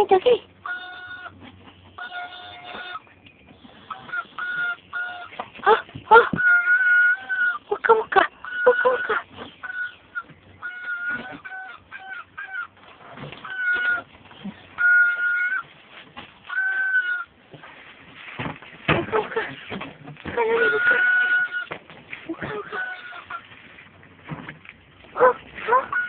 me toqué. ¡Ah! ¡Ah! Busca, busca, busca, busca. Busca, busca. Dale, busca. Busca, busca. ¡Oh! ¡Oh!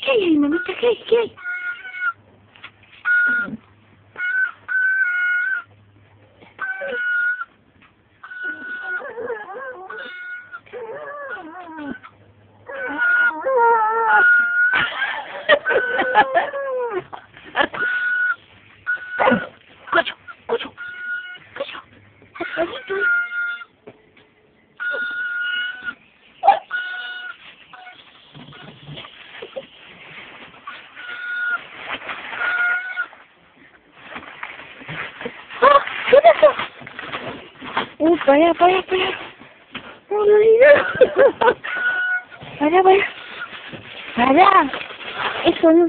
¿Qué hay ahí, mamita? ¿Qué hay? ¿Qué hay? Cocho, cocho, cocho. Solito. ¿Qué pasó? Para, para, para. No, no, no. Para, para. Para. Eso no.